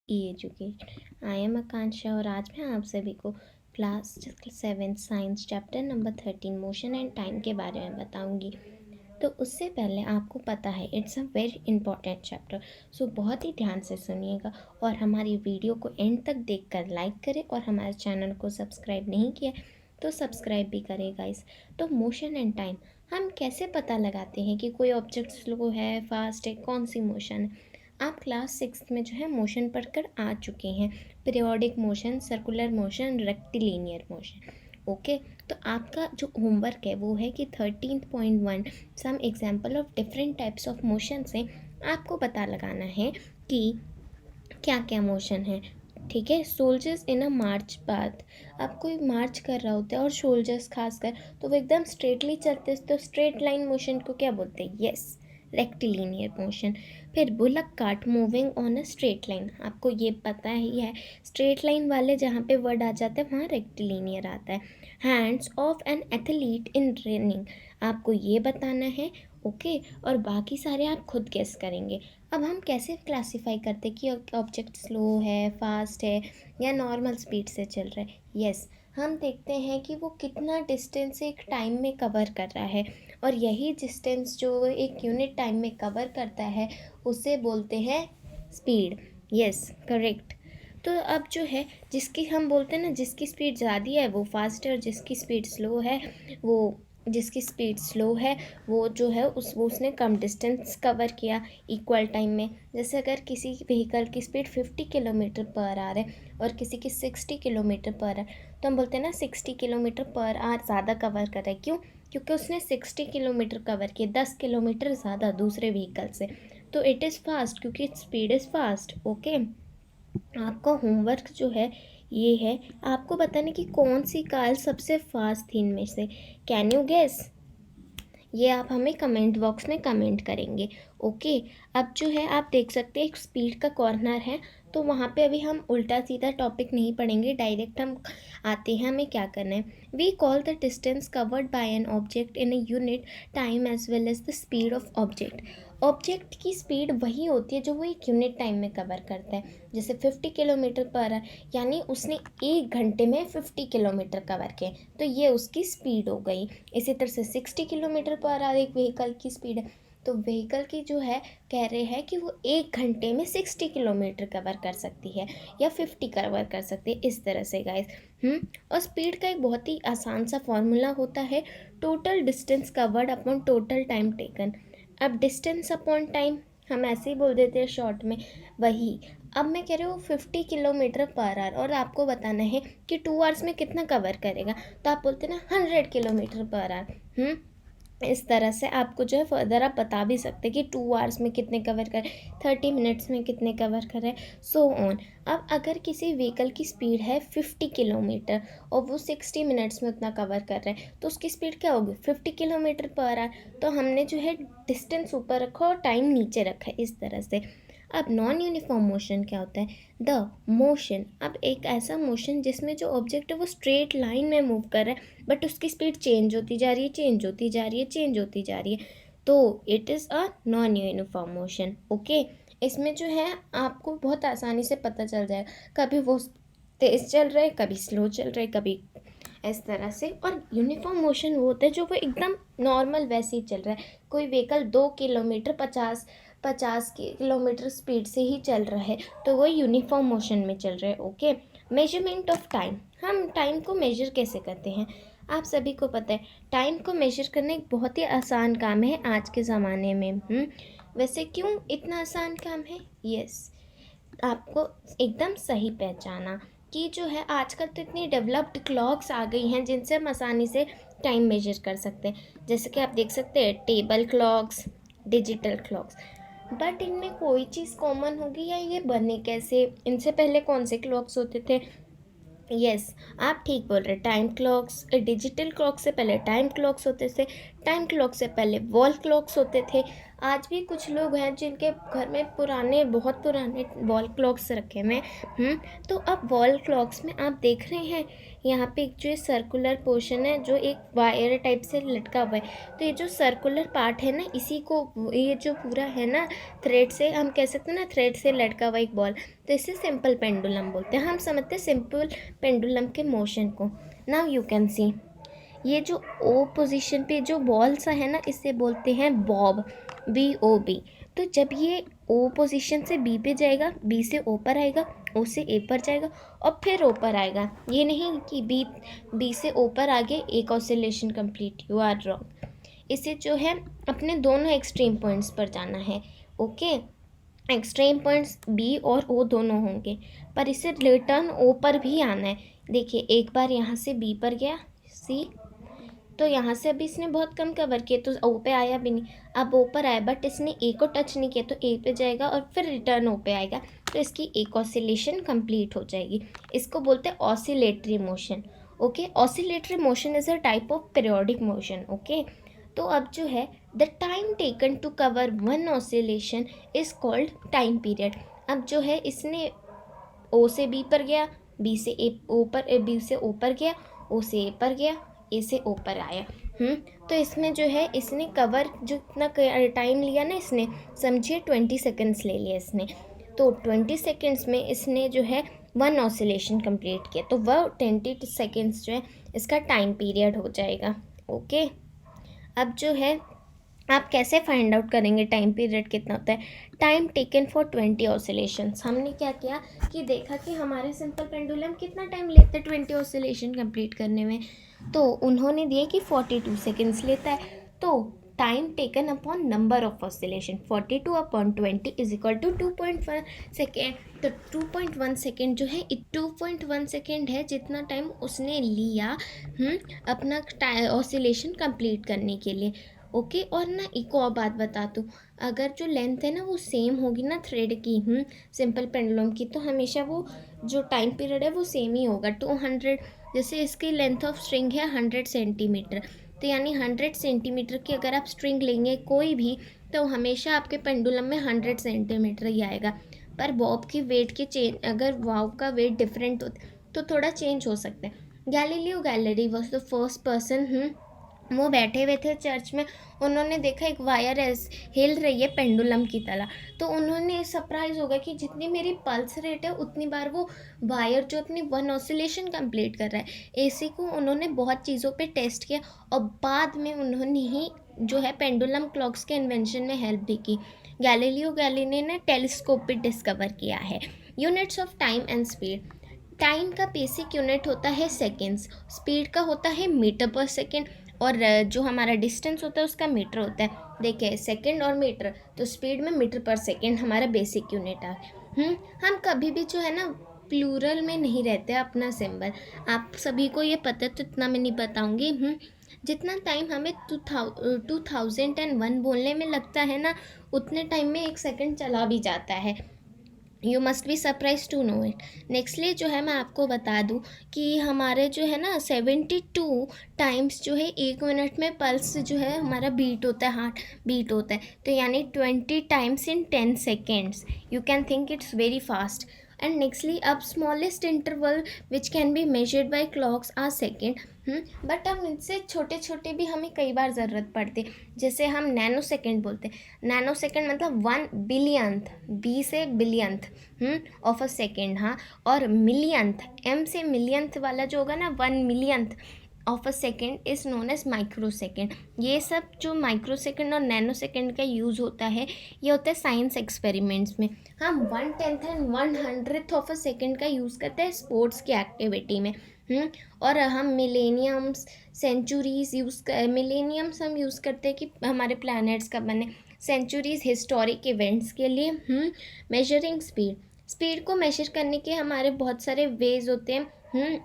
E education. I am आकांक्षा और आज मैं आप सभी को class 7 science chapter number 13 motion and time के बारे में बताऊंगी। तो उससे पहले आपको पता है it's a very important chapter, so बहुत ही ध्यान से सुनिएगा और हमारी वीडियो को एंड तक देखकर लाइक करें और हमारे चैनल को सब्सक्राइब नहीं किया तो सब्सक्राइब भी करेगा। इस तो मोशन एंड टाइम हम कैसे पता लगाते हैं कि कोई ऑब्जेक्ट स्लो है, फास्ट है, कौन सी मोशन है। आप क्लास 6 में जो है मोशन पढ़कर आ चुके हैं, periodic motion, circular motion, rectilinear motion. Okay, तो आपका जो होमवर्क है वो है कि 13.1 some example of different types of motion से आपको पता लगाना है कि क्या क्या मोशन है। ठीक है, soldiers in a March path. अब कोई मार्च कर रहा होता है और सोल्जर्स खासकर तो वो एकदम स्ट्रेटली चलते हैं, तो स्ट्रेट लाइन मोशन को क्या बोलते हैं? Yes, rectilinear motion. फिर bullock cart moving on a straight line, आपको ये पता ही है स्ट्रेट लाइन वाले जहाँ पे वर्ड आ जाते हैं वहाँ रेक्टिलिनियर आता है। Hands of an athlete in running, आपको ये बताना है। ओके, और बाकी सारे आप खुद गेस करेंगे। अब हम कैसे क्लासीफाई करते कि ऑब्जेक्ट स्लो है, फास्ट है या नॉर्मल स्पीड से चल रहा है? यस, हम देखते हैं कि वो कितना डिस्टेंस एक टाइम में कवर कर रहा है, और यही डिस्टेंस जो एक यूनिट टाइम में कवर करता है उसे बोलते हैं स्पीड। Yes, correct. तो अब जो है जिसकी हम बोलते हैं ना, जिसकी स्पीड ज़्यादा है वो फास्ट है, और जिसकी स्पीड स्लो है वो वो जो है उसने कम डिस्टेंस कवर किया इक्वल टाइम में। जैसे अगर किसी व्हीकल की स्पीड 50 किलोमीटर पर आवर है और किसी की 60 किलोमीटर पर आवर, तो हम बोलते हैं ना 60 किलोमीटर पर आवर ज़्यादा कवर कर रहा है। क्यों? क्योंकि उसने 60 किलोमीटर कवर किए, 10 किलोमीटर ज़्यादा दूसरे व्हीकल से, तो इट इज़ फास्ट क्योंकि स्पीड इज़ फास्ट। ओके, आपका होमवर्क जो है ये है, आपको बताना कि कौन सी कार सबसे फास्ट थी इनमें से। Can you guess? ये आप हमें कमेंट बॉक्स में कमेंट करेंगे। ओके, अब जो है आप देख सकते हैं एक स्पीड का कॉर्नर है, तो वहाँ पे अभी हम उल्टा सीधा टॉपिक नहीं पढ़ेंगे, डायरेक्ट हम आते हैं हमें क्या करना है। We call the distance covered by an object in a unit time as well as the speed of object. Object की स्पीड वही होती है जो वो एक यूनिट टाइम में कवर करता है। जैसे 50 किलोमीटर पर आवर, यानी उसने 1 घंटे में 50 किलोमीटर कवर किए, तो ये उसकी स्पीड हो गई। इसी तरह से 60 किलोमीटर पर आवर एक व्हीकल की स्पीड है, तो व्हीकल की जो है कह रहे हैं कि वो 1 घंटे में 60 किलोमीटर कवर कर सकती है या 50 कवर कर सकती है, इस तरह से गाइस। और स्पीड का एक बहुत ही आसान सा फॉर्मूला होता है, total distance covered upon total time taken. अब डिस्टेंस अपॉन टाइम हम ऐसे ही बोल देते हैं शॉर्ट में, वही। अब मैं कह रही हूँ 50 किलोमीटर पर आवर, और आपको बताना है कि 2 आवर्स में कितना कवर करेगा, तो आप बोलते ना 100 किलोमीटर पर आवर। इस तरह से आपको जो है फर्दर आप बता भी सकते कि 2 आवर्स में कितने कवर करें, 30 मिनट्स में कितने कवर करें, सो ऑन। अब अगर किसी व्हीकल की स्पीड है 50 किलोमीटर और वो 60 मिनट्स में उतना कवर कर रहे हैं, तो उसकी स्पीड क्या होगी? 50 किलोमीटर पर आवर। तो हमने जो है डिस्टेंस ऊपर रखा और टाइम नीचे रखा है, इस तरह से। अब नॉन यूनिफॉर्म मोशन क्या होता है? द मोशन, अब एक ऐसा मोशन जिसमें जो ऑब्जेक्ट है वो स्ट्रेट लाइन में मूव कर रहा है, बट उसकी स्पीड चेंज होती जा रही है, चेंज होती जा रही है, चेंज होती जा रही है, तो it is a non uniform motion. Okay, इसमें जो है आपको बहुत आसानी से पता चल जाएगा, कभी वो तेज़ चल रहा है, कभी स्लो चल रहा है, कभी इस तरह से। और यूनिफॉर्म मोशन वो होता है जो वो एकदम नॉर्मल वैसे ही चल रहा है। कोई व्हीकल 2 किलोमीटर 50 किलोमीटर स्पीड से ही चल रहा है, तो वो यूनिफॉर्म मोशन में चल रहा है। ओके, मेजरमेंट ऑफ टाइम, हम टाइम को मेजर कैसे करते हैं? आप सभी को पता है टाइम को मेजर करना एक बहुत ही आसान काम है आज के ज़माने में। वैसे क्यों इतना आसान काम है? यस, आपको एकदम सही पहचाना कि जो है आजकल तो इतनी डेवलप्ड क्लॉक्स आ गई हैं जिनसे हम आसानी से टाइम मेजर कर सकते हैं। जैसे कि आप देख सकते हैं table clocks, digital clocks. But इनमें कोई चीज़ कॉमन होगी या ये बने कैसे? इनसे पहले कौन से क्लॉक्स होते थे? यस, आप ठीक बोल रहे हैं, टाइम क्लॉक्स। डिजिटल क्लॉक से पहले टाइम क्लॉक्स होते थे, टाइम क्लॉक से पहले वॉल क्लॉक्स होते थे। आज भी कुछ लोग हैं जिनके घर में पुराने, बहुत पुराने वॉल क्लॉक्स रखे हुए हैं। तो अब वॉल क्लॉक्स में आप देख रहे हैं यहाँ पे एक जो सर्कुलर पोर्शन है जो एक वायर टाइप से लटका हुआ है, तो ये जो सर्कुलर पार्ट है ना, इसी को ये जो पूरा है ना थ्रेड से, हम कह सकते हैं ना थ्रेड से लटका हुआ एक बॉल, तो इसे सिंपल पेंडुलम बोलते हैं। हम समझते हैं सिंपल पेंडुलम के मोशन को। नाउ यू कैन सी ये जो ओ पोजीशन पे जो बॉल सा है ना, इसे बोलते हैं बॉब, BOB। तो जब ये ओ पोजीशन से बी पे जाएगा, बी से ओ पर आएगा, ओ से ए पर जाएगा और फिर ओ पर आएगा। ये नहीं कि बी से ओ पर आगे एक oscillation complete, you are wrong. इसे जो है अपने दोनों एक्सट्रीम पॉइंट्स पर जाना है। ओके, एक्सट्रीम पॉइंट्स बी और ओ दोनों होंगे, पर इसे रिटर्न ओ पर भी आना है। देखिए, एक बार यहाँ से बी पर गया, सी, तो यहाँ से अभी इसने बहुत कम कवर किया तो ओ पे आया भी नहीं। अब ओ पर आया, बट इसने ए को टच नहीं किया तो ए पे जाएगा और फिर रिटर्न ओ पे आएगा, तो इसकी एक ऑसिलेशन कंप्लीट हो जाएगी। इसको बोलते हैं oscillatory motion. Okay, oscillatory motion is a type of periodic motion. Okay, तो अब जो है the time taken to cover one oscillation is called time period. अब जो है इसने ओ से बी पर गया, बी से ए ओ पर, बी से ओ पर गया, ओ से ए पर गया, ए से ओ पर आया। तो इसमें जो है इसने कवर जो इतना टाइम लिया ना, इसने समझिए 20 सेकेंड्स ले लिया इसने। तो 20 सेकेंड्स में इसने जो है वन ऑसिलेशन कंप्लीट किया, तो वह 20 सेकेंड्स जो है इसका टाइम पीरियड हो जाएगा। ओके, अब जो है आप कैसे फाइंड आउट करेंगे टाइम पीरियड कितना होता है? Time taken for 20 oscillations. हमने क्या किया कि देखा कि हमारे सिंपल पेंडुलम कितना टाइम लेते हैं 20 ऑसिलेशन कंप्लीट करने में, तो उन्होंने दिए कि 42 सेकेंड्स लेता है। तो time taken upon number of oscillation, 42 upon 20 is equal to 2.1 second. तो 2.1 सेकेंड जो है, 2.1 सेकेंड है जितना टाइम उसने लिया अपना ऑसिलेशन कंप्लीट करने के लिए। ओके, और ना एक और बात बता दूँ, अगर जो लेंथ है ना वो सेम होगी ना थ्रेड की, सिंपल पेंडुलम की, तो हमेशा वो जो टाइम पीरियड है वो सेम ही होगा, 200। जैसे इसकी लेंथ ऑफ स्ट्रिंग है 100 सेंटीमीटर, तो यानी 100 सेंटीमीटर की अगर आप स्ट्रिंग लेंगे कोई भी, तो हमेशा आपके पेंडुलम में 100 सेंटीमीटर ही आएगा। पर बॉब की वेट के चेंज, अगर बॉब का वेट डिफरेंट होता तो थोड़ा चेंज हो सकता है। Galileo Galilei was the first person, वो बैठे हुए थे चर्च में, उन्होंने देखा एक वायर हिल रही है पेंडुलम की तरह, तो उन्होंने सरप्राइज हो गया कि जितनी मेरी पल्स रेट है उतनी बार वो वायर जो अपनी वन ऑसिलेशन कंप्लीट कर रहा है। इसी को उन्होंने बहुत चीज़ों पे टेस्ट किया और बाद में उन्होंने ही जो है पेंडुलम क्लॉक्स के इन्वेंशन में हेल्प भी की। गैलीलियो गैलीली ने टेलीस्कोप भी डिस्कवर किया है। Units of time and speed. Time का बेसिक यूनिट होता है सेकेंड्स, स्पीड का होता है मीटर पर सेकेंड, और जो हमारा डिस्टेंस होता है उसका मीटर होता है। देखिए, सेकंड और मीटर, तो स्पीड में मीटर पर सेकंड हमारा बेसिक यूनिट है। हम कभी भी जो है ना प्लूरल में नहीं रहते अपना सिंबल, आप सभी को ये पता है तो इतना मैं नहीं बताऊँगी। जितना टाइम हमें 2001 बोलने में लगता है ना, उतने टाइम में एक सेकंड चला भी जाता है। You must be surprise to know it. Nextly जो है मैं आपको बता दूँ कि हमारे जो है ना 72 टाइम्स जो है एक मिनट में पल्स जो है हमारा बीट होता है, हार्ट बीट होता है, तो यानी 20 times in 10 seconds. You can think it's very fast. And nextly अब smallest interval which can be measured by clocks are second. But अब इनसे छोटे छोटे भी हमें कई बार ज़रूरत पड़ती है, जैसे हम नैनो सेकेंड बोलते हैं। नैनो सेकेंड मतलब 1 बिलियंथ, बी से बिलियंथ ऑफ अ सेकेंड, हाँ, और मिलियंथ, एम से मिलियंथ वाला जो होगा ना 1 millionth of a second is known as micro second. ये सब जो माइक्रो सेकेंड और नैनो सेकेंड का यूज़ होता है, ये होता है साइंस एक्सपेरिमेंट्स में। हम 1/10 and 1/100th of a second का यूज़ करते हैं स्पोर्ट्स की एक्टिविटी में। और हम मिलेनियम्स, सेंचुरीज़ मिलेनियम्स हम यूज़ करते हैं कि हमारे प्लैनेट्स कब बने, सेंचुरीज़ हिस्टोरिक इवेंट्स के लिए। मेजरिंग स्पीड को मेजर करने के हमारे बहुत सारे वेज होते हैं।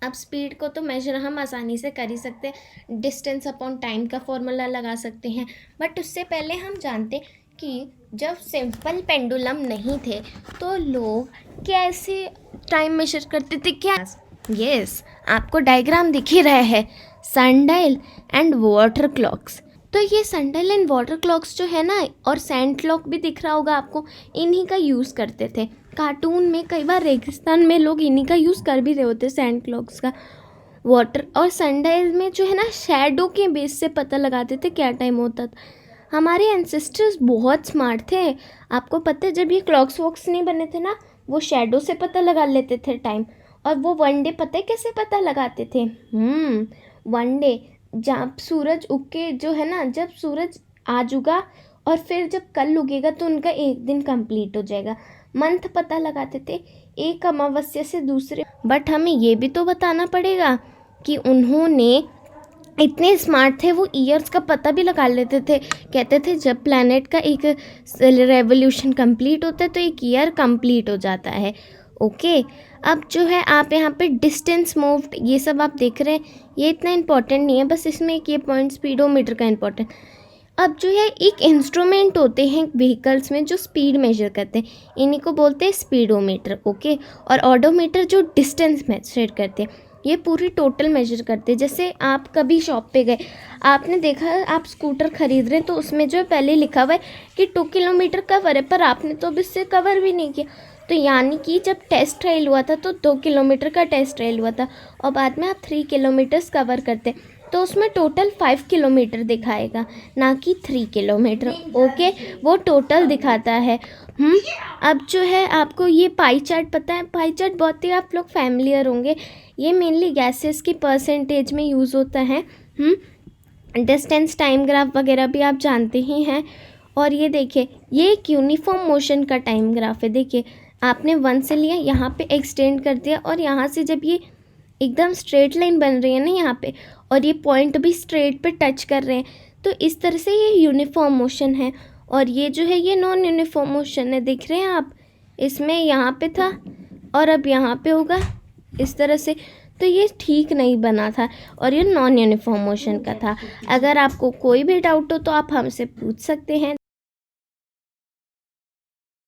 अब स्पीड को तो मेजर हम आसानी से कर ही सकते हैं, डिस्टेंस अपॉन टाइम का फॉर्मूला लगा सकते हैं। बट उससे पहले हम जानते कि जब सिंपल पेंडुलम नहीं थे तो लोग कैसे टाइम मेजर करते थे। क्या यस, आपको डायग्राम दिख ही रहा है, सनडायल एंड वाटर क्लॉक्स। तो ये सनडायल एंड वाटर क्लॉक्स जो है ना, और सैंड क्लॉक भी दिख रहा होगा आपको, इन्हीं का यूज़ करते थे कार्टून में। कई बार रेगिस्तान में लोग इन्हीं का यूज़ कर भी रहे होते सैंड क्लॉक्स का। वाटर और सनडायल में जो है ना, शैडो के बेस से पता लगाते थे क्या टाइम होता था। हमारे एंसेस्टर्स बहुत स्मार्ट थे। आपको पता है, जब ये क्लॉक्स वॉक्स नहीं बने थे ना, वो शैडो से पता लगा लेते थे टाइम। और वो वन डे पता है कैसे पता लगाते थे? वन डे, जब सूरज उग के जो है ना, जब सूरज आज उगा और फिर जब कल उगेगा तो उनका एक दिन कंप्लीट हो जाएगा। मंथ पता लगाते थे एक अमावस्या से दूसरे। बट हमें ये भी तो बताना पड़ेगा कि उन्होंने इतने स्मार्ट थे, वो ईयर्स का पता भी लगा लेते थे। कहते थे जब प्लैनेट का एक रेवोल्यूशन कंप्लीट होता है तो एक ईयर कंप्लीट हो जाता है। ओके, अब जो है आप यहाँ पे डिस्टेंस मूव्ड ये सब आप देख रहे हैं, ये इतना इम्पोर्टेंट नहीं है, बस इसमें एक ये पॉइंट स्पीडोमीटर का इम्पोर्टेंट। अब जो है एक इंस्ट्रूमेंट होते हैं व्हीकल्स में जो स्पीड मेजर करते हैं, इन्हीं को बोलते हैं स्पीडोमीटर। ओके, और ऑडोमीटर जो डिस्टेंस मेजर करते हैं, ये पूरी टोटल मेजर करते हैं। जैसे आप कभी शॉप पे गए, आपने देखा आप स्कूटर खरीद रहे हैं तो उसमें जो है पहले लिखा हुआ है कि 2 किलोमीटर कवर है, पर आपने तो अब इससे कवर भी नहीं किया। तो यानी कि जब टेस्ट ट्रायल हुआ था तो 2 किलोमीटर का टेस्ट ट्रायल हुआ था, और बाद में आप 3 किलोमीटर्स कवर करते हैं तो उसमें टोटल 5 किलोमीटर दिखाएगा, ना कि 3 किलोमीटर। ओके, वो टोटल दिखाता है। अब जो है आपको ये पाई चार्ट पता है? पाई चार्ट बहुत ही आप लोग फैमिलियर होंगे। ये मेनली गैसेस की परसेंटेज में यूज़ होता है। डिस्टेंस टाइम ग्राफ वगैरह भी आप जानते ही हैं। और ये देखिए, ये एक यूनिफॉर्म मोशन का टाइम ग्राफ है। देखिए, आपने 1 से लिया, यहाँ पे एक्सटेंड कर दिया, और यहाँ से जब ये एकदम स्ट्रेट लाइन बन रही है ना यहाँ पे, और ये पॉइंट भी स्ट्रेट पे टच कर रहे हैं, तो इस तरह से ये यूनिफॉर्म मोशन है। और ये जो है ये नॉन यूनिफॉर्म मोशन है। देख रहे हैं आप, इसमें यहाँ पे था और अब यहाँ पे होगा इस तरह से, तो ये ठीक नहीं बना था और ये नॉन यूनिफॉर्म मोशन का था। अगर आपको कोई भी डाउट हो तो आप हमसे पूछ सकते हैं।